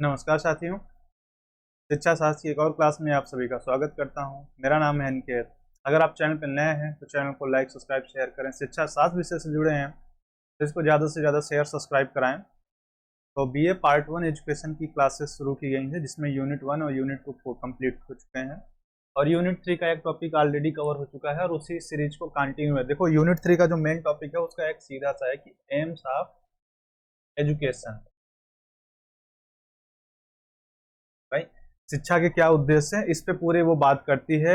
नमस्कार साथियों। शिक्षा शास्त्र की एक और क्लास में आप सभी का स्वागत करता हूं। मेरा नाम है अनिकेत। अगर आप चैनल पर नए हैं तो चैनल को लाइक सब्सक्राइब शेयर करें। शिक्षा शास्त्र विषय से जुड़े हैं तो इसको ज़्यादा से ज़्यादा शेयर सब्सक्राइब कराएं। तो बीए पार्ट 1 एजुकेशन की क्लासेस शुरू की गई हैं, जिसमें यूनिट 1 और यूनिट 2 कंप्लीट हो चुके हैं और यूनिट 3 का एक टॉपिक ऑलरेडी कवर हो चुका है और उसी सीरीज को कंटिन्यू है। देखो, यूनिट 3 का जो मेन टॉपिक है उसका एक सीधा सा है कि एम्स ऑफ एजुकेशन। भाई, शिक्षा के क्या उद्देश्य है, इस पे पूरे वो बात करती है।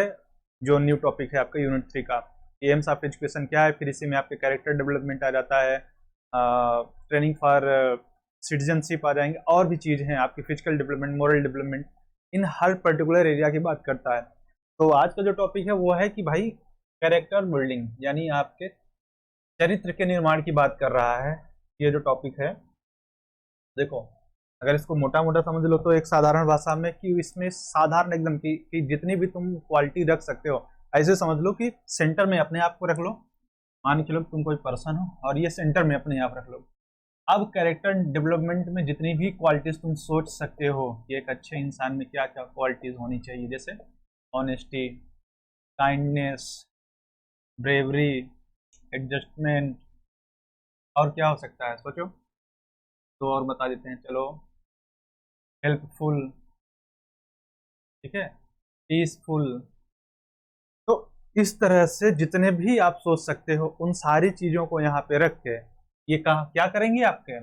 जो न्यू टॉपिक है आपका यूनिट 3 का, एम्स ऑफ एजुकेशन क्या है, फिर इसी में आपके कैरेक्टर डेवलपमेंट आ जाता है, ट्रेनिंग फॉर सिटीजनशिप आ जाएंगे, और भी चीज़ हैं आपकी, फिजिकल डेवलपमेंट, मोरल डेवलपमेंट, इन हर पर्टिकुलर एरिया की बात करता है। तो आज का जो टॉपिक है वो है कि भाई कैरेक्टर बिल्डिंग, यानी आपके चरित्र के निर्माण की बात कर रहा है ये जो टॉपिक है। देखो, अगर इसको मोटा मोटा समझ लो तो एक साधारण भाषा में कि इसमें साधारण एकदम कि जितनी भी तुम क्वालिटी रख सकते हो, ऐसे समझ लो कि सेंटर में अपने आप को रख लो। मान के चलो तुम कोई पर्सन हो और ये सेंटर में अपने आप रख लो। अब कैरेक्टर डेवलपमेंट में जितनी भी क्वालिटीज तुम सोच सकते हो कि एक अच्छे इंसान में क्या क्या क्वालिटीज होनी चाहिए, जैसे ऑनेस्टी, काइंडनेस, ब्रेवरी, एडजस्टमेंट, और क्या हो सकता है सोचो। तो और बता देते हैं चलो, हेल्पफुल, ठीक है, पीसफुल। तो इस तरह से जितने भी आप सोच सकते हो उन सारी चीजों को यहाँ पे रख के ये कहा क्या करेंगे आपके,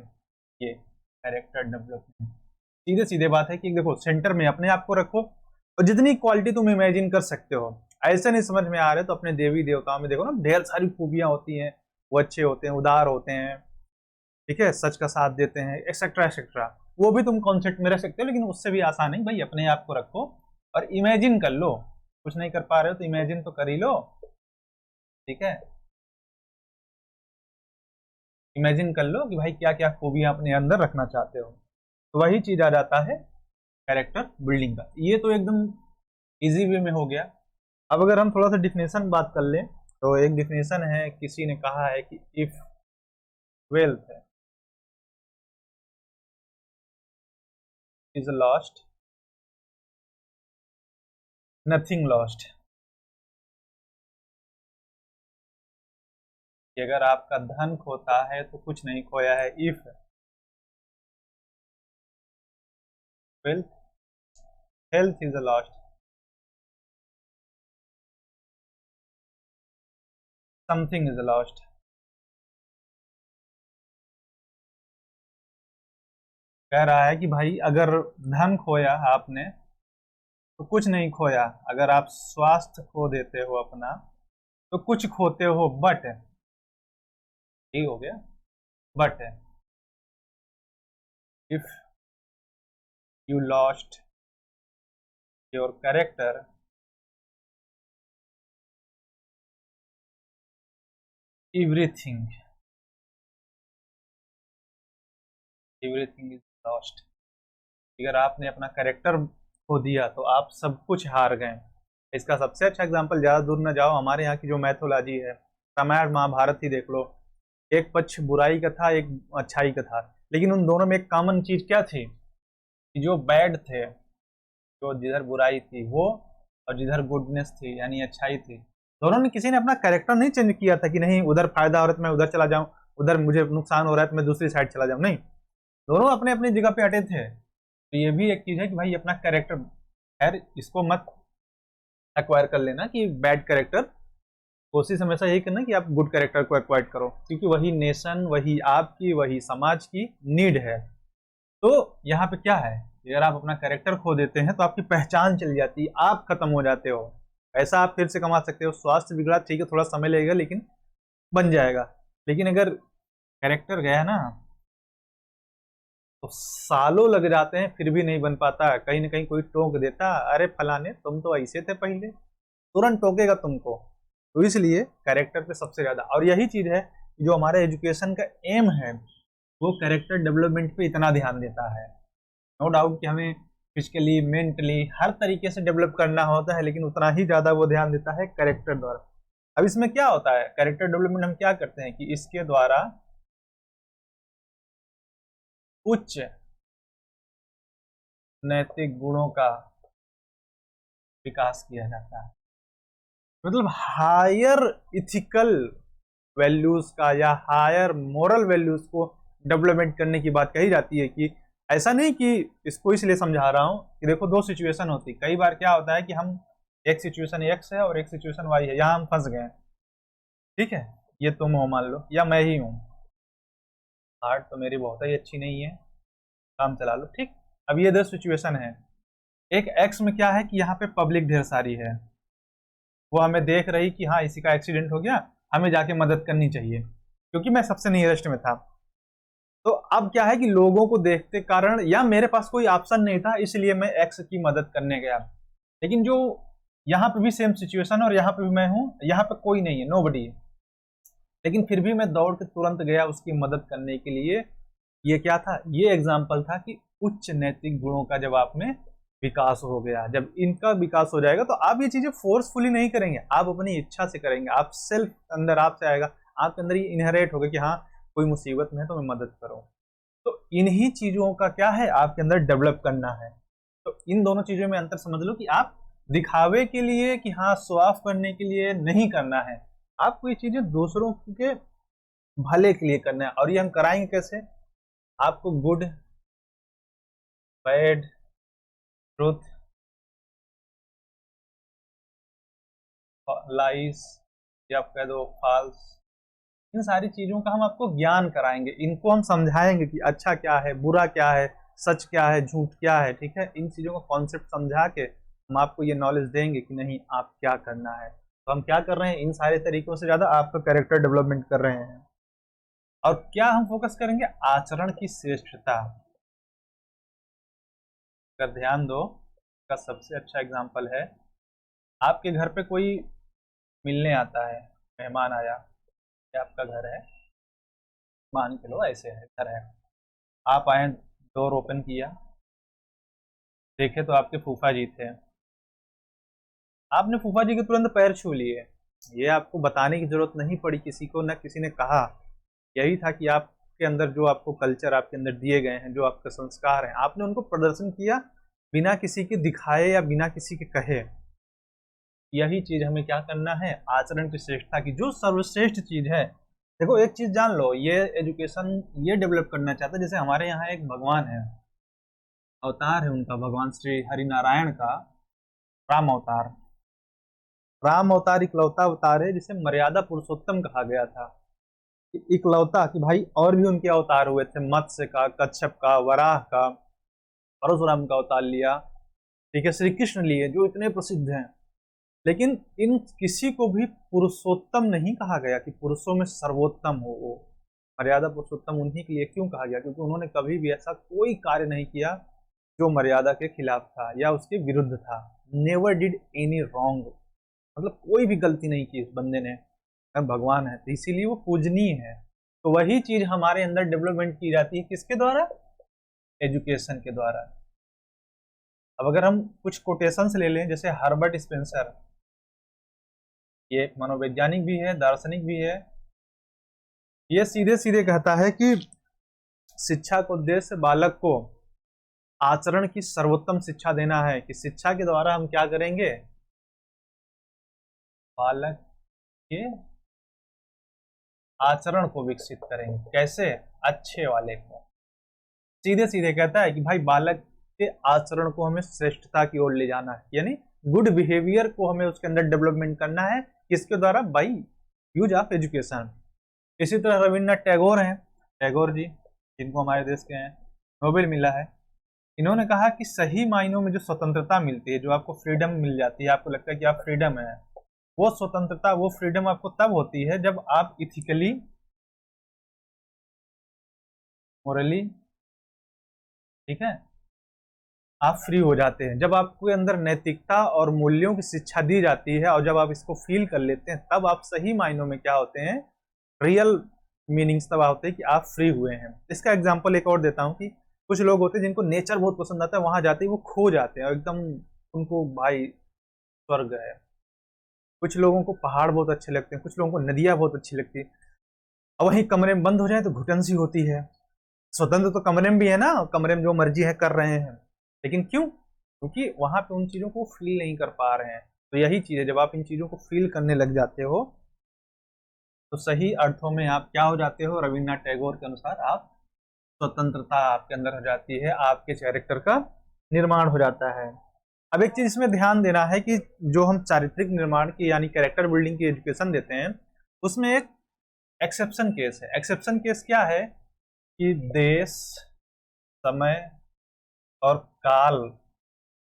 ये कैरेक्टर डेवलपमेंट। सीधे सीधे बात है कि देखो, सेंटर में अपने आप को रखो और जितनी क्वालिटी तुम इमेजिन कर सकते हो। ऐसे नहीं समझ में आ रहे तो अपने देवी देवताओं में देखो ना, ढेर सारी खूबियां होती हैं। वो अच्छे होते हैं, उदार होते हैं, ठीक है, सच का साथ देते हैं, एक्सेट्रा एक्सेट्रा। वो भी तुम कॉन्सेप्ट में रख सकते हो, लेकिन उससे भी आसान है भाई, अपने आप को रखो और इमेजिन कर लो। कुछ नहीं कर पा रहे हो तो इमेजिन तो कर ही लो, ठीक है। इमेजिन कर लो कि भाई क्या क्या खूबियां अपने अंदर रखना चाहते हो, तो वही चीज आ जाता है कैरेक्टर बिल्डिंग का। ये तो एकदम इजी वे में हो गया। अब अगर हम थोड़ा सा डिफिनेशन बात कर लें तो एक डिफिनेशन है, किसी ने कहा है कि if wealth is lost, nothing lost. कि अगर आपका धन खोता है तो कुछ नहीं खोया है। If wealth, health is lost, something is lost. कह रहा है कि भाई अगर धन खोया आपने तो कुछ नहीं खोया। अगर आप स्वास्थ्य खो देते हो अपना तो कुछ खोते हो, बट ये हो गया, but if you lost your character, everything, everything is lost. अगर आपने अपना कैरेक्टर खो दिया तो आप सब कुछ हार गए। इसका सबसे अच्छा एग्जांपल, ज्यादा दूर न जाओ, हमारे यहाँ की जो मैथोलॉजी है, रामायण महाभारत ही देख लो। एक पक्ष बुराई का था, एक अच्छाई का था, लेकिन उन दोनों में एक कॉमन चीज क्या थी कि जो बैड थे, जो जिधर बुराई थी वो, और जिधर गुडनेस थी यानी अच्छाई थी, दोनों ने, किसी ने अपना कैरेक्टर नहीं चेंज किया था कि नहीं उधर फायदा हो रहा है तो मैं उधर चला जाऊं, उधर मुझे नुकसान हो रहा है तो मैं दूसरी साइड चला जाऊं। नहीं, दोनों अपने अपनी जगह पे अटे थे। तो ये भी एक चीज है कि भाई अपना कैरेक्टर, खैर इसको मत एक्वायर कर लेना कि बैड कैरेक्टर, कोशिश हमेशा यही करना कि आप गुड कैरेक्टर को एक्वायर करो, क्योंकि वही नेशन, वही आपकी, वही समाज की नीड है। तो यहाँ पे क्या है, अगर आप अपना कैरेक्टर खो देते हैं तो आपकी पहचान चली जाती है, आप खत्म हो जाते हो। पैसा आप फिर से कमा सकते हो, स्वास्थ्य बिगड़ा ठीक है, थोड़ा समय लगेगा लेकिन बन जाएगा। लेकिन अगर कैरेक्टर गया ना तो सालों लग जाते हैं फिर भी नहीं बन पाता। कहीं ना कहीं कोई टोक देता, अरे फलाने तुम तो ऐसे थे पहले, तुरंत टोकेगा तुमको। तो इसलिए कैरेक्टर पे सबसे ज्यादा, और यही चीज है जो हमारे एजुकेशन का एम है, वो कैरेक्टर डेवलपमेंट पे इतना ध्यान देता है। नो डाउट कि हमें फिजिकली, मेंटली, हर तरीके से डेवलप करना होता है, लेकिन उतना ही ज्यादा वो ध्यान देता है कैरेक्टर द्वारा। अब इसमें क्या होता है, कैरेक्टर डेवलपमेंट हम क्या करते हैं कि इसके द्वारा उच्च नैतिक गुणों का विकास किया जाता है। मतलब हायर इथिकल वैल्यूज का या हायर मोरल वैल्यूज को डेवलपमेंट करने की बात कही जाती है। कि ऐसा नहीं कि इसको इसलिए समझा रहा हूं कि देखो दो सिचुएशन होती, कई बार क्या होता है कि हम एक सिचुएशन एक्स है और एक सिचुएशन वाई है, यहां हम फंस गए, ठीक है, ये तुम हो मान लो या मैं ही हूं, हार्ट तो मेरी बहुत ही अच्छी नहीं है, काम चला लो, ठीक। अब ये दो सिचुएशन है, एक एक्स में क्या है कि यहाँ पे पब्लिक ढेर सारी है, वो हमें देख रही कि हाँ इसी का एक्सीडेंट हो गया, हमें जाके मदद करनी चाहिए, क्योंकि मैं सबसे नियरेस्ट में था। तो अब क्या है कि लोगों को देखते कारण या मेरे पास कोई ऑप्शन नहीं था, इसलिए मैं एक्स की मदद करने गया। लेकिन जो यहाँ पे भी सेम सिचुएशन और यहाँ पे भी मैं हूँ, यहाँ पे कोई नहीं है, नोबडी है, लेकिन फिर भी मैं दौड़ के तुरंत गया उसकी मदद करने के लिए। ये क्या था, ये एग्जाम्पल था कि उच्च नैतिक गुणों का जब आप में विकास हो गया, जब इनका विकास हो जाएगा तो आप ये चीजें फोर्सफुली नहीं करेंगे, आप अपनी इच्छा से करेंगे, आप सेल्फ अंदर आपसे आएगा, आपके अंदर ये इनहेरेट होगा कि हाँ कोई मुसीबत में है तो मैं मदद करूं। तो इन्हीं चीजों का क्या है आपके अंदर डेवलप करना है। तो इन दोनों चीजों में अंतर समझ लो कि आप दिखावे के लिए कि हाँ शो ऑफ करने के लिए नहीं करना है, आपको ये चीजें दूसरों के भले के लिए करना है। और ये हम कराएंगे कैसे, आपको गुड, बैड, ट्रुथ, लाइस या आप कह दो फॉल्स, इन सारी चीजों का हम आपको ज्ञान कराएंगे, इनको हम समझाएंगे कि अच्छा क्या है, बुरा क्या है, सच क्या है, झूठ क्या है, ठीक है। इन चीजों का कॉन्सेप्ट समझा के हम आपको ये नॉलेज देंगे कि नहीं आप क्या करना है। तो हम क्या कर रहे हैं, इन सारे तरीकों से ज्यादा आपका कैरेक्टर डेवलपमेंट कर रहे हैं। और क्या हम फोकस करेंगे, आचरण की श्रेष्ठता। अगर ध्यान दो, का सबसे अच्छा एग्जाम्पल है, आपके घर पे कोई मिलने आता है, मेहमान आया, ये आपका घर है, मान के लो ऐसे है, घर है, आप आए, डोर ओपन किया, देखे तो आपके फूफा जी थे, आपने फूफा जी के तुरंत पैर छू लिए, ये आपको बताने की जरूरत नहीं पड़ी किसी को, ना किसी ने कहा, यही था कि आपके अंदर जो आपको कल्चर आपके अंदर दिए गए हैं, जो आपके संस्कार हैं, आपने उनको प्रदर्शन किया बिना किसी के दिखाए या बिना किसी के कहे। यही चीज हमें क्या करना है, आचरण की श्रेष्ठता की, जो सर्वश्रेष्ठ चीज है। देखो एक चीज जान लो, ये एजुकेशन ये डेवलप करना चाहता है, जैसे हमारे यहाँ एक भगवान है, अवतार है उनका, भगवान श्री हरिनारायण का राम अवतार। राम अवतार इकलौता अवतार है जिसे मर्यादा पुरुषोत्तम कहा गया था, इकलौता, कि भाई और भी उनके अवतार हुए थे, मत्स्य का, कच्छप का, वराह का, परशुराम का अवतार लिया, ठीक है, श्री कृष्ण लिए जो इतने प्रसिद्ध हैं, लेकिन इन किसी को भी पुरुषोत्तम नहीं कहा गया कि पुरुषों में सर्वोत्तम हो वो। मर्यादा पुरुषोत्तम उन्हीं के लिए क्यों कहा गया, क्योंकि उन्होंने कभी भी ऐसा कोई कार्य नहीं किया जो मर्यादा के खिलाफ था या उसके विरुद्ध था। नेवर डिड एनी रॉन्ग, मतलब कोई भी गलती नहीं की इस बंदे ने, भगवान है तो इसीलिए वो पूजनीय है। तो वही चीज हमारे अंदर डेवलपमेंट की जाती है किसके द्वारा, एजुकेशन के द्वारा। अब अगर हम कुछ कोटेशंस ले लें, जैसे हर्बर्ट स्पेंसर, ये एक मनोवैज्ञानिक भी है, दार्शनिक भी है, ये सीधे सीधे कहता है कि शिक्षा का उद्देश्य बालक को आचरण की सर्वोत्तम शिक्षा देना है, कि शिक्षा के द्वारा हम क्या करेंगे, बालक के आचरण को विकसित करेंगे। कैसे, अच्छे वाले को। सीधे सीधे कहता है कि भाई बालक के आचरण को हमें श्रेष्ठता की ओर ले जाना है, यानी गुड बिहेवियर को हमें उसके अंदर डेवलपमेंट करना है, किसके द्वारा, बाई यूज ऑफ एजुकेशन। इसी तरह रविन्द्रनाथ टैगोर हैं, टैगोर जी जिनको हमारे देश के हैं नोबेल मिला है, इन्होंने कहा कि सही मायनों में जो स्वतंत्रता मिलती है, जो आपको फ्रीडम मिल जाती है, आपको लगता है कि आप फ्रीडम है, वो स्वतंत्रता, वो फ्रीडम आपको तब होती है जब आप इथिकली, मोरली, ठीक है, आप फ्री हो जाते हैं। जब आपके अंदर नैतिकता और मूल्यों की शिक्षा दी जाती है और जब आप इसको फील कर लेते हैं, तब आप सही मायनों में क्या होते हैं, रियल मीनिंग्स तब होते हैं कि आप फ्री हुए हैं। इसका एग्जांपल एक और देता हूं कि कुछ लोग होते हैं जिनको नेचर बहुत पसंद आता है, वहां जाते ही वो खो जाते हैं और एकदम उनको भाई स्वर्ग है। कुछ लोगों को पहाड़ बहुत अच्छे लगते हैं, कुछ लोगों को नदियां बहुत अच्छी लगती है, और वहीं कमरे में बंद हो जाए तो घुटन सी होती है। स्वतंत्र तो कमरे में भी है ना, कमरे में जो मर्जी है कर रहे हैं, लेकिन क्यों? क्योंकि वहां पे उन चीजों को फील नहीं कर पा रहे हैं। तो यही चीज है, जब आप इन चीजों को फील करने लग जाते हो तो सही अर्थों में आप क्या हो जाते हो, रविन्द्रनाथ टैगोर के अनुसार आप स्वतंत्रता आपके अंदर हो जाती है, आपके कैरेक्टर का निर्माण हो जाता है। अब एक चीज इसमें ध्यान देना है कि जो हम चारित्रिक निर्माण की यानी कैरेक्टर बिल्डिंग की एजुकेशन देते हैं, उसमें एक एक्सेप्शन केस है। एक्सेप्शन केस क्या है कि देश, समय और काल,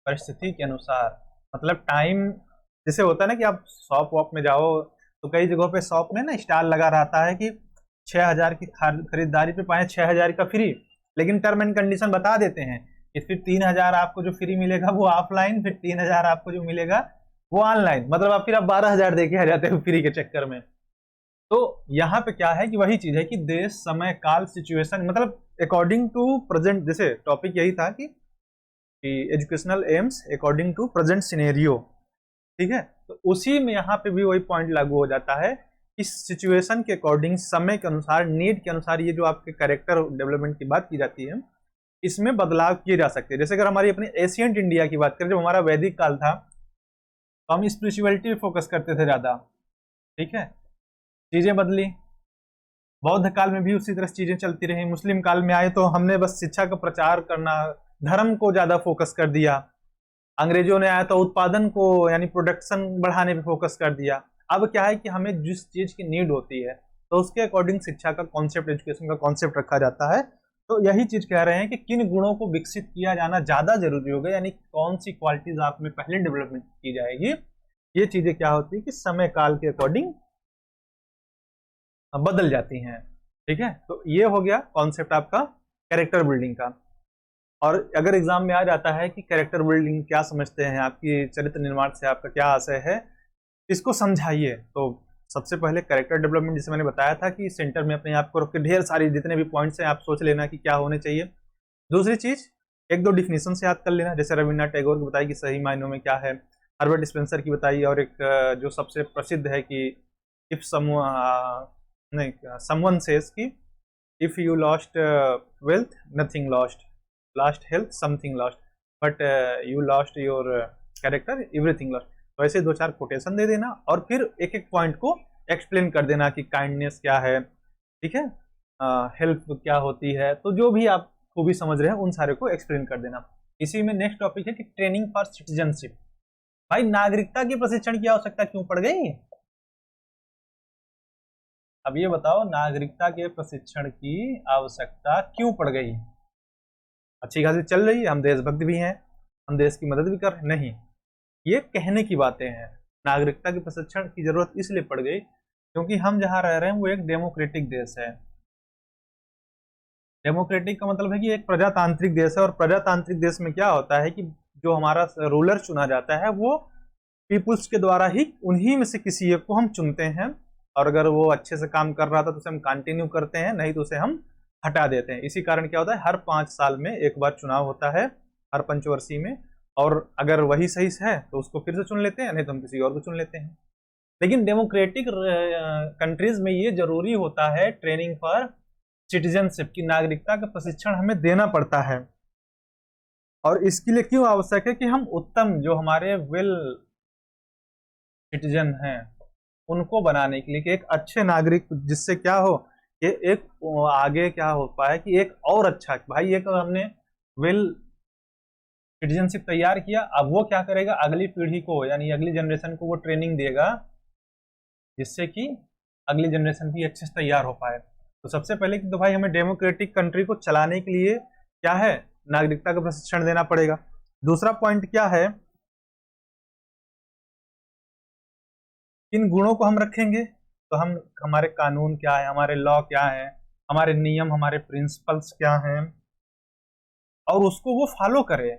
परिस्थिति के अनुसार, मतलब टाइम, जैसे होता है ना कि आप शॉप वॉप में जाओ तो कई जगहों पे शॉप में ना स्टाल लगा रहता है कि 6,000 की खरीदारी पे पाए 6,000 का फ्री, लेकिन टर्म एंड कंडीशन बता देते हैं कि फिर 3,000 आपको जो फ्री मिलेगा वो ऑफलाइन, फिर 3,000 आपको जो मिलेगा वो ऑनलाइन, मतलब आप फिर आप 12,000 दे के आ जाते हो फ्री के चक्कर में। तो यहाँ पे क्या है कि वही चीज है कि देश, समय, काल, सिचुएशन, मतलब अकॉर्डिंग टू प्रेजेंट, जैसे टॉपिक यही था कि educational aims according to present scenario, ठीक है। तो उसी में यहाँ पे भी वही पॉइंट लागू हो जाता है कि सिचुएशन के अकॉर्डिंग, समय के अनुसार, नीड के अनुसार ये जो आपके कैरेक्टर डेवलपमेंट की बात की जाती है इसमें बदलाव किए जा सकते हैं। जैसे अगर हमारी अपनी एशियंट इंडिया की बात करें, जब हमारा वैदिक काल था तो हम स्पिरिचुअलिटी पे फोकस करते थे ज्यादा, ठीक है। चीजें बदली, बौद्ध काल में भी उसी तरह चीजें चलती रही, मुस्लिम काल में आए तो हमने बस शिक्षा का प्रचार करना, धर्म को ज्यादा फोकस कर दिया। अंग्रेजों ने आया तो उत्पादन को यानी प्रोडक्शन बढ़ाने पे फोकस कर दिया। अब क्या है कि हमें जिस चीज की नीड होती है तो उसके अकॉर्डिंग शिक्षा का कॉन्सेप्ट, एजुकेशन का कॉन्सेप्ट रखा जाता है। तो यही चीज कह रहे हैं कि किन गुणों को विकसित किया जाना ज्यादा जरूरी होगा, यानी कौन सी क्वालिटीज आप में पहले डेवलपमेंट की जाएगी, ये चीजें क्या होती है कि समय काल के अकॉर्डिंग बदल जाती हैं, ठीक है। तो ये हो गया कॉन्सेप्ट आपका कैरेक्टर बिल्डिंग का। और अगर एग्जाम में आ जाता है कि कैरेक्टर बिल्डिंग क्या समझते हैं, आपकी चरित्र निर्माण से आपका क्या आशय है, इसको समझाइए। तो सबसे पहले कैरेक्टर डेवलपमेंट, जिसे मैंने बताया था कि सेंटर में अपने आप को रख के ढेर सारी जितने भी पॉइंट्स हैं आप सोच लेना कि क्या होने चाहिए। दूसरी चीज, एक दो डिफिनेशन से याद कर लेना, जैसे रविन्द्रनाथ टैगोर की बताई कि सही मायनों में क्या है, हर्बर्ट स्पेंसर की बताई, और एक जो सबसे प्रसिद्ध है कि इफ समवन सेज कि if you lost wealth nothing lost, lost health something lost, but you lost your character everything lost. तो ऐसे दो चार कोटेशन दे देना और फिर एक एक पॉइंट को एक्सप्लेन कर देना कि काइंडनेस क्या है, ठीक है, हेल्प क्या होती है, तो जो भी आप खूबी समझ रहे हैं उन सारे को एक्सप्लेन कर देना। इसी में नेक्स्ट टॉपिक है कि ट्रेनिंग फॉर सिटीजनशिप। भाई नागरिकता की प्रशिक्षण की आवश्यकता क्यों पड़ गई? अब ये बताओ, नागरिकता के प्रशिक्षण की आवश्यकता क्यों पड़ गई? अच्छी खासी चल रही है, हम देशभक्त भी हैं, हम देश की मदद भी कर रहे, नहीं, ये कहने की बातें हैं। नागरिकता के प्रशिक्षण की जरूरत इसलिए पड़ गई क्योंकि हम जहां रह रहे हैं वो एक डेमोक्रेटिक देश है। डेमोक्रेटिक का मतलब है कि एक प्रजातांत्रिक देश है, और प्रजातांत्रिक देश में क्या होता है कि जो हमारा रूलर चुना जाता है वो पीपुल्स के द्वारा ही, उन्हीं में से किसी एक को हम चुनते हैं, और अगर वो अच्छे से काम कर रहा था तो उसे हम कंटिन्यू करते हैं, नहीं तो उसे हम हटा देते हैं। इसी कारण क्या होता है, हर 5 साल में एक बार चुनाव होता है, हर पंचवर्षीय में, और अगर वही सही है तो उसको फिर से चुन लेते हैं, नहीं तो हम किसी और को चुन लेते हैं। लेकिन डेमोक्रेटिक कंट्रीज में ये जरूरी होता है ट्रेनिंग फॉर सिटीजनशिप की, नागरिकता का प्रशिक्षण हमें देना पड़ता है। और इसके लिए क्यों आवश्यक है कि हम उत्तम जो हमारे वेल सिटीजन हैं उनको बनाने के लिए, कि एक अच्छे नागरिक, जिससे क्या हो कि एक आगे क्या हो पाए कि एक और अच्छा, भाई एक हमने वेल सिटीजनशिप तैयार किया, अब वो क्या करेगा, अगली पीढ़ी को यानी अगली जनरेशन को वो ट्रेनिंग देगा जिससे कि अगली जनरेशन भी अच्छे से तैयार हो पाए। तो सबसे पहले कि तो भाई हमें डेमोक्रेटिक कंट्री को चलाने के लिए क्या है, नागरिकता का प्रशिक्षण देना पड़ेगा। दूसरा पॉइंट क्या है, किन गुणों को हम रखेंगे, तो हम, हमारे कानून क्या है, हमारे लॉ क्या है, हमारे नियम, हमारे प्रिंसिपल्स क्या हैं, और उसको वो फॉलो करे।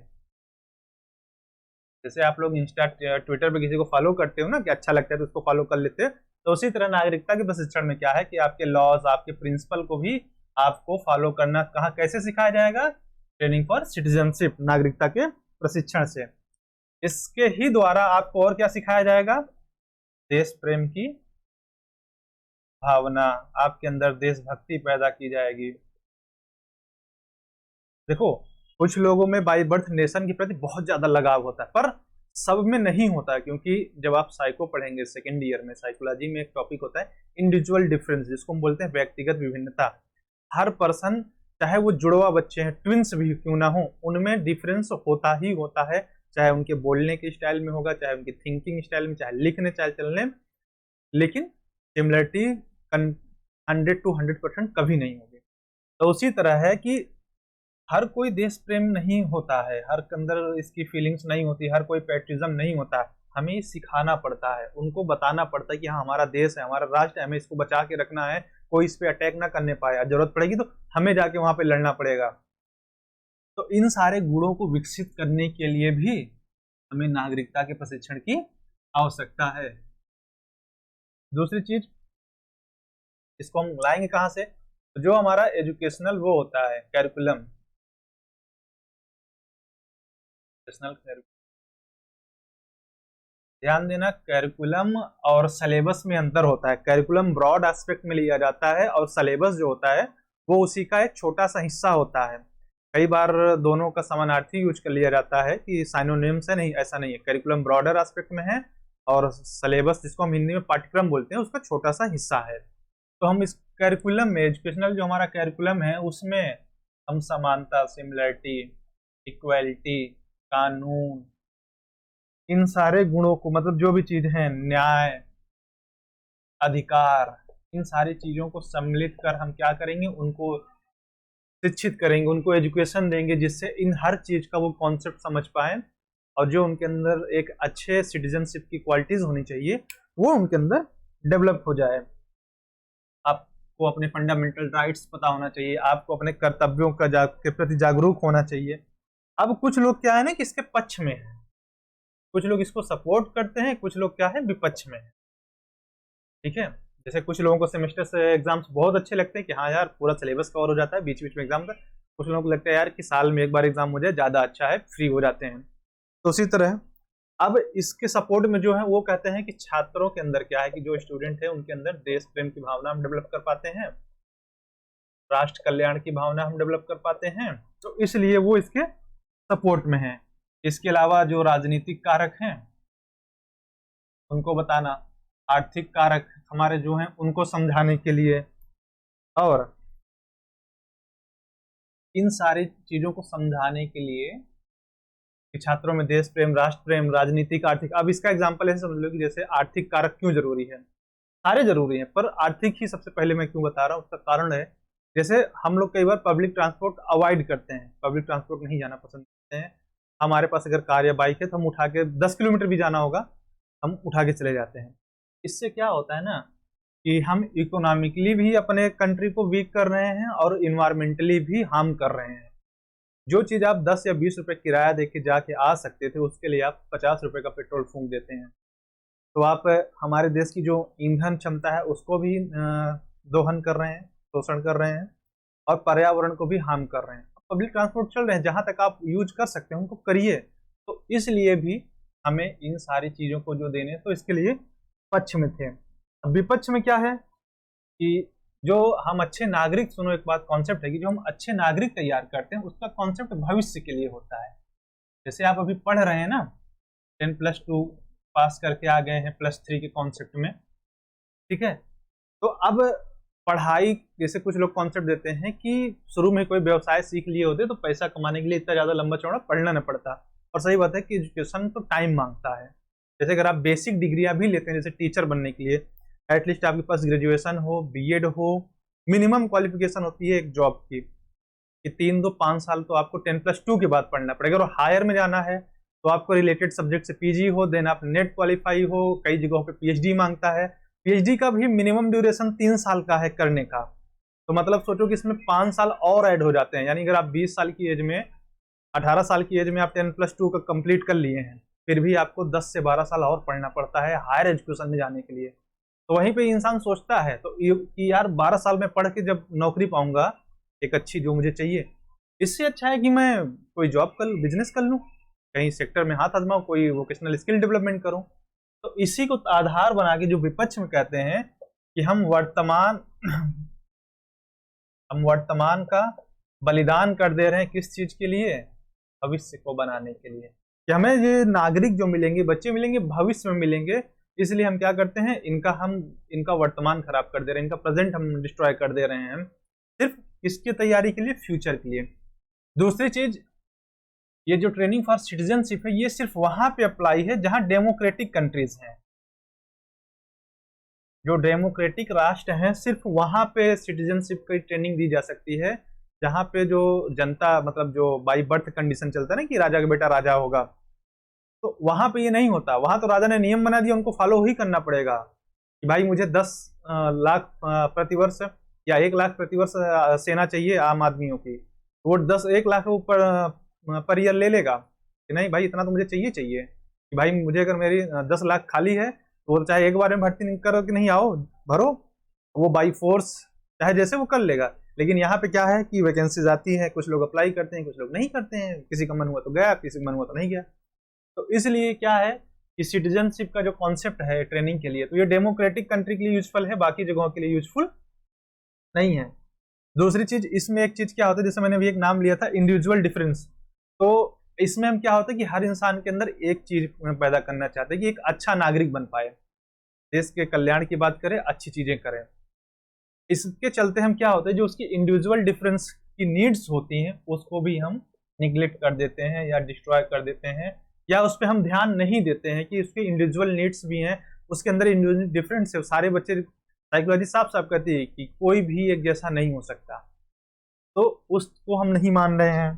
जैसे आप लोग इंस्टा ट्विटर पे किसी को फॉलो करते हो ना कि अच्छा लगता है तो उसको फॉलो कर लेते हैं, तो उसी तरह नागरिकता के प्रशिक्षण में क्या है कि आपके लॉज, आपके प्रिंसिपल को भी आपको फॉलो करना कहाँ कैसे सिखाया जाएगा, ट्रेनिंग फॉर सिटीजनशिप, नागरिकता के प्रशिक्षण से। इसके ही द्वारा आपको और क्या सिखाया जाएगा, देश प्रेम की भावना, आपके अंदर देशभक्ति पैदा की जाएगी। देखो, कुछ लोगों में बाय बर्थ नेशन के प्रति बहुत ज्यादा लगाव होता है, पर सब में नहीं होता है, क्योंकि जब आप साइको पढ़ेंगे सेकेंड ईयर में, साइकोलॉजी में एक टॉपिक होता है इंडिविजुअल डिफरेंस, जिसको हम बोलते हैं व्यक्तिगत विभिन्नता। हर पर्सन, चाहे वो जुड़वा बच्चे हैं, ट्विंस भी क्यों ना हो, उनमें डिफरेंस होता ही होता है, चाहे उनके बोलने के स्टाइल में होगा, चाहे उनकी थिंकिंग स्टाइल में, चाहे लिखने चाहे चलने, लेकिन सिमिलरिटी 100 to 100% कभी नहीं होगी। तो उसी तरह है कि हर कोई देश प्रेम नहीं होता है, हर के अंदर इसकी फीलिंग्स नहीं होती, हर कोई पैट्रिज्म नहीं होता है। हमें सिखाना पड़ता है, उनको बताना पड़ता है कि हाँ हमारा देश है, हमारा राष्ट्र है, हमें इसको बचा के रखना है, कोई इस पे अटैक ना करने पाए, जरूरत पड़ेगी तो हमें जाके वहां पे लड़ना पड़ेगा। तो इन सारे गुणों को विकसित करने के लिए भी हमें नागरिकता के प्रशिक्षण की आवश्यकता है। दूसरी चीज, इसको हम लाएंगे कहां से, तो जो हमारा एजुकेशनल वो होता है कैरिकुलम, ध्यान देना, कैरिकुलम और सिलेबस में अंतर होता है। कैरिकुलम ब्रॉड एस्पेक्ट में लिया जाता है और सिलेबस जो होता है वो उसी का एक छोटा सा हिस्सा होता है। कई बार दोनों का समानार्थी यूज कर लिया जाता है कि साइनोनिम्स है, नहीं, ऐसा नहीं है। कैरिकुलम ब्रॉडर एस्पेक्ट में है और सिलेबस, जिसको हम हिंदी में पाठ्यक्रम बोलते हैं, उसका छोटा सा हिस्सा है। तो हम इस कैरिकुलम में, एजुकेशनल जो हमारा कैरिकुलम है, उसमें हम समानता, सिमिलरिटी, इक्वलिटी, कानून, इन सारे गुणों को, मतलब जो भी चीज है, न्याय, अधिकार, इन सारी चीजों को सम्मिलित कर हम क्या करेंगे, उनको शिक्षित करेंगे, उनको एजुकेशन देंगे, जिससे इन हर चीज का वो कॉन्सेप्ट समझ पाए और जो उनके अंदर एक अच्छे सिटीजनशिप की क्वालिटीज होनी चाहिए वो उनके अंदर डेवलप हो जाए। आपको अपने फंडामेंटल राइट्स पता होना चाहिए, आपको अपने कर्तव्यों के प्रति जागरूक होना चाहिए। अब कुछ लोग क्या है ना कि इसके पक्ष में है, कुछ लोग इसको सपोर्ट करते हैं, कुछ लोग क्या है विपक्ष में है। ठीक है, जैसे कुछ लोगों को सेमेस्टर से एग्जाम्स बहुत अच्छे लगते हैं कि हाँ यार पूरा सिलेबस कवर हो जाता है, बीच बीच में एग्जाम का। कुछ लोगों को लगता है यार कि साल में एक बार एग्जाम हो जाए ज्यादा अच्छा है, फ्री हो जाते हैं। तो उसी तरह अब इसके सपोर्ट में जो है वो कहते हैं कि छात्रों के अंदर क्या है कि जो स्टूडेंट है उनके अंदर देश प्रेम की भावना हम डेवलप कर पाते हैं, राष्ट्र कल्याण की भावना हम डेवलप कर पाते हैं, तो इसलिए वो इसके सपोर्ट में है। इसके अलावा जो राजनीतिक कारक हैं उनको बताना, आर्थिक कारक हमारे जो हैं उनको समझाने के लिए, और इन सारी चीजों को समझाने के लिए कि छात्रों में देश प्रेम, राष्ट्र प्रेम, राजनीतिक, आर्थिक। अब इसका एग्जांपल ऐसे समझ लो कि जैसे आर्थिक कारक क्यों जरूरी है, सारे जरूरी हैं, पर आर्थिक ही सबसे पहले मैं क्यों बता रहा हूँ, उसका कारण है जैसे हम लोग कई बार पब्लिक ट्रांसपोर्ट अवॉइड करते हैं, पब्लिक ट्रांसपोर्ट नहीं जाना पसंद करते हैं। हमारे पास अगर कार या बाइक है तो हम उठा के 10 किलोमीटर भी जाना होगा हम उठा के चले जाते हैं। इससे क्या होता है ना कि हम इकोनॉमिकली भी अपने कंट्री को वीक कर रहे हैं और इन्वायरमेंटली भी हार्म कर रहे हैं। जो चीज आप 10 या 20 रुपए किराया देके जाके आ सकते थे, उसके लिए आप 50 रुपए का पेट्रोल फूंक देते हैं। तो आप हमारे देश की जो ईंधन क्षमता है उसको भी दोहन कर रहे हैं, शोषण कर रहे हैं, और पर्यावरण को भी हार्म कर रहे हैं। पब्लिक ट्रांसपोर्ट चल रहे हैं, जहां तक आप यूज कर सकते हैं उनको करिए। तो इसलिए भी हमें इन सारी चीजों को जो देने, तो इसके लिए पक्ष में थे। अब विपक्ष में क्या है कि जो हम अच्छे नागरिक, सुनो एक बात, कॉन्सेप्ट है कि जो हम अच्छे नागरिक तैयार करते हैं उसका कॉन्सेप्ट भविष्य के लिए होता है। जैसे आप अभी पढ़ रहे हैं ना, 10+2 पास करके आ गए हैं +3 के कॉन्सेप्ट में, ठीक है। तो अब पढ़ाई, जैसे कुछ लोग कॉन्सेप्ट देते हैं कि शुरू में कोई व्यवसाय सीख लिए होते तो पैसा कमाने के लिए इतना ज्यादा लंबा चौड़ा पढ़ना न पड़ता, और सही बात है कि एजुकेशन तो टाइम मांगता है। जैसे अगर आप बेसिक डिग्रियां भी लेते हैं, जैसे टीचर बनने के लिए एटलीस्ट आपके पास ग्रेजुएशन हो, बीएड हो, मिनिमम क्वालिफिकेशन होती है एक जॉब की कि 3-5 साल तो आपको 10+2 के बाद पढ़ना पड़ेगा। और हायर में जाना है तो आपको रिलेटेड सब्जेक्ट से पीजी हो, देन आप नेट क्वालिफाई हो, कई जगहों पे पीएचडी मांगता है। पीएचडी का भी मिनिमम ड्यूरेशन 3 साल का है करने का। तो मतलब सोचो कि इसमें 5 साल और ऐड हो जाते हैं, यानी अगर आप 20 साल की एज में, 18 साल की एज में आप 10+2 का कंप्लीट कर लिए हैं, फिर भी आपको 10 से 12 साल और पढ़ना पड़ता है हायर एजुकेशन में जाने के लिए। तो वहीं पे इंसान सोचता है तो कि यार 12 साल में पढ़ के जब नौकरी पाऊंगा एक अच्छी जो मुझे चाहिए, इससे अच्छा है कि मैं कोई जॉब कर लूँ, बिजनेस कर लूँ, कहीं सेक्टर में हाथ आजमाऊं, कोई वोकेशनल स्किल डेवलपमेंट करूं। तो इसी को आधार बना के जो विपक्ष में कहते हैं कि हम वर्तमान का बलिदान कर दे रहे हैं किस चीज के लिए? भविष्य को बनाने के लिए, कि हमें ये नागरिक जो मिलेंगे, बच्चे मिलेंगे, भविष्य में मिलेंगे, इसलिए हम क्या करते हैं, इनका वर्तमान खराब कर दे रहे हैं, इनका प्रेजेंट हम डिस्ट्रॉय कर दे रहे हैं, सिर्फ किसकी तैयारी के लिए? फ्यूचर के लिए। दूसरी चीज, ये जो ट्रेनिंग फॉर सिटीजनशिप है, ये सिर्फ वहां पे अप्लाई है जहां डेमोक्रेटिक कंट्रीज हैं। जो डेमोक्रेटिक राष्ट्र हैं, सिर्फ वहां पे सिटीजनशिप की ट्रेनिंग दी जा सकती है, जहां पे जो जनता, मतलब जो बाई बर्थ कंडीशन चलता है ना कि राजा का बेटा राजा होगा, तो वहां पे ये नहीं होता। वहां तो राजा ने नियम बना दिया, उनको फॉलो ही करना पड़ेगा कि भाई मुझे 10 लाख प्रतिवर्ष या 1 लाख प्रतिवर्ष सेना चाहिए आम आदमियों की, तो वो 1 लाख ऊपर पर ईयर ले लेगा कि नहीं भाई इतना तो मुझे चाहिए कि भाई मुझे अगर मेरी 10 लाख खाली है तो वो चाहे एक बार में भर्ती करो कि नहीं, आओ भरो, वो बाई फोर्स चाहे जैसे वो कर लेगा। लेकिन यहाँ पे क्या है कि वैकेंसीज आती है, कुछ लोग अप्लाई करते हैं, कुछ लोग नहीं करते हैं, किसी का मन हुआ तो गया, किसी का मन हुआ तो नहीं गया। तो इसलिए क्या है कि सिटीजनशिप का जो कॉन्सेप्ट है ट्रेनिंग के लिए, तो ये डेमोक्रेटिक कंट्री के लिए यूजफुल है, बाकी जगहों के लिए यूजफुल नहीं है। दूसरी चीज, इसमें एक चीज क्या होता है, जैसे मैंने भी एक नाम लिया था इंडिविजुअल डिफरेंस, तो इसमें हम क्या होता है कि हर इंसान के अंदर एक चीज पैदा करना चाहते हैं कि एक अच्छा नागरिक बन पाए, देश के कल्याण की बात करें, अच्छी चीजें करें। इसके चलते हम क्या होता है, जो उसकी इंडिविजुअल डिफरेंस की नीड्स होती हैं उसको भी हम निगलेक्ट कर देते हैं या डिस्ट्रॉय कर देते हैं, या उस पर हम ध्यान नहीं देते हैं कि उसके इंडिविजुअल नीड्स भी हैं, उसके अंदर इंडिविजुअल डिफरेंस है। सारे बच्चे, साइकोलॉजी साफ साफ कहती है कि कोई भी एक जैसा नहीं हो सकता, तो उसको हम नहीं मान रहे हैं।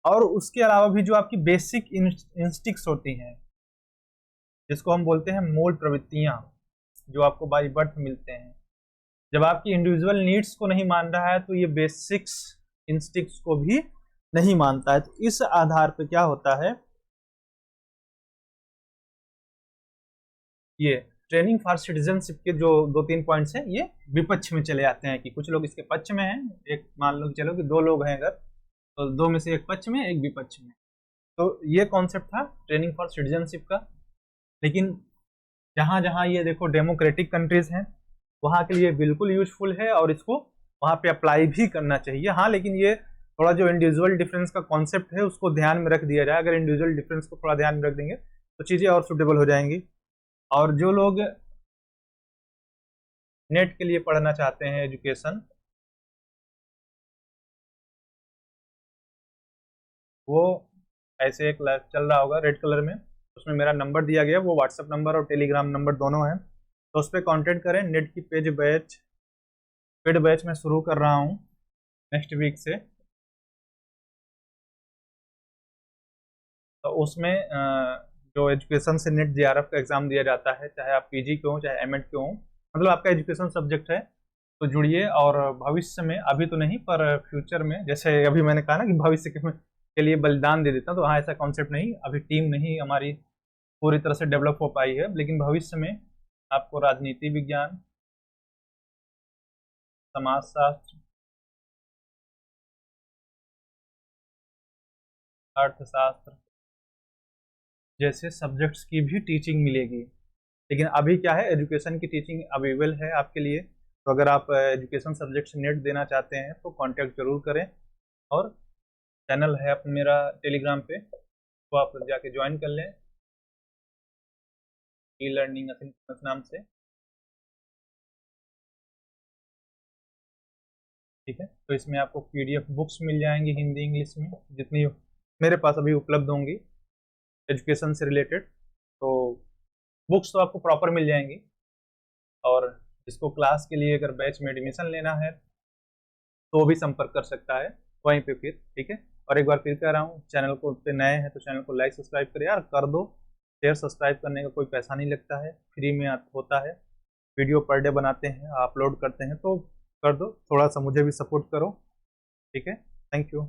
और उसके अलावा भी जो आपकी बेसिक इंस्टिक्ट्स होती हैं, जिसको हम बोलते हैं मूल प्रवृत्तियां, जो आपको बाय बर्थ मिलते हैं, जब आपकी इंडिविजुअल नीड्स को नहीं मान रहा है तो ये बेसिक्स इंस्टिक्ट्स को भी नहीं मानता है। तो इस आधार पे क्या होता है, ये ट्रेनिंग फॉर सिटीजनशिप के जो 2-3 पॉइंट्स हैं, ये विपक्ष में चले आते हैं कि कुछ लोग इसके पक्ष में हैं। एक मान लो चलो कि 2 लोग हैं अगर, तो 2 में से एक पक्ष में, एक विपक्ष में। तो ये कॉन्सेप्ट था ट्रेनिंग फॉर सिटीजनशिप का। लेकिन जहां जहां ये देखो डेमोक्रेटिक कंट्रीज हैं, वहां के लिए बिल्कुल यूजफुल है और इसको वहां पे अप्लाई भी करना चाहिए। हाँ, लेकिन ये थोड़ा जो इंडिविजुअल डिफरेंस का कॉन्सेप्ट है उसको ध्यान में रख दिया जाए। अगर इंडिविजुअल डिफरेंस को थोड़ा ध्यान में रख देंगे तो चीज़ें और सुटेबल हो जाएंगी। और जो लोग नेट के लिए पढ़ना चाहते हैं एजुकेशन, वो ऐसे एक चल रहा होगा रेड कलर में, उसमें मेरा नंबर दिया गया, वो व्हाट्सएप नंबर और टेलीग्राम नंबर दोनों है, तो उस पर कॉन्टेक्ट करें। नेट की पेड बैच मैं शुरू कर रहा हूँ नेक्स्ट वीक से। तो उसमें जो एजुकेशन से नेट जेआरएफ का एग्जाम दिया जाता है, चाहे आप पीजी के हों चाहे एमएड के हों, मतलब आपका एजुकेशन सब्जेक्ट है, तो जुड़िए। और भविष्य में, अभी तो नहीं पर फ्यूचर में, जैसे अभी मैंने कहा ना कि भविष्य के लिए बलिदान दे देता हूँ, तो हाँ ऐसा कॉन्सेप्ट नहीं, अभी टीम नहीं हमारी पूरी तरह से डेवलप हो पाई है, लेकिन भविष्य में आपको राजनीति विज्ञान, समाजशास्त्र, अर्थशास्त्र जैसे सब्जेक्ट्स की भी टीचिंग मिलेगी। लेकिन अभी क्या है, एजुकेशन की टीचिंग अवेलेबल है आपके लिए, तो अगर आप एजुकेशन सब्जेक्ट से नेट देना चाहते हैं तो कांटेक्ट जरूर करें। और चैनल है अपना मेरा टेलीग्राम पे, तो आप जाके ज्वाइन कर लें, ई लर्निंग असिंक्रोनस नाम से, ठीक है। तो इसमें आपको पीडीएफ बुक्स मिल जाएंगी हिंदी इंग्लिश में, जितनी मेरे पास अभी उपलब्ध होंगी एजुकेशन से रिलेटेड, तो बुक्स तो आपको प्रॉपर मिल जाएंगी। और जिसको क्लास के लिए अगर बैच में एडमिशन लेना है तो भी संपर्क कर सकता है वहीं पे फिर, ठीक है। और एक बार फिर कह रहा हूँ, चैनल को पे नए हैं तो चैनल को लाइक सब्सक्राइब करें यार, कर दो शेयर। सब्सक्राइब करने का कोई पैसा नहीं लगता है, फ्री में होता है। वीडियो पर डे बनाते हैं, अपलोड करते हैं, तो कर दो, थोड़ा सा मुझे भी सपोर्ट करो, ठीक है। Thank you.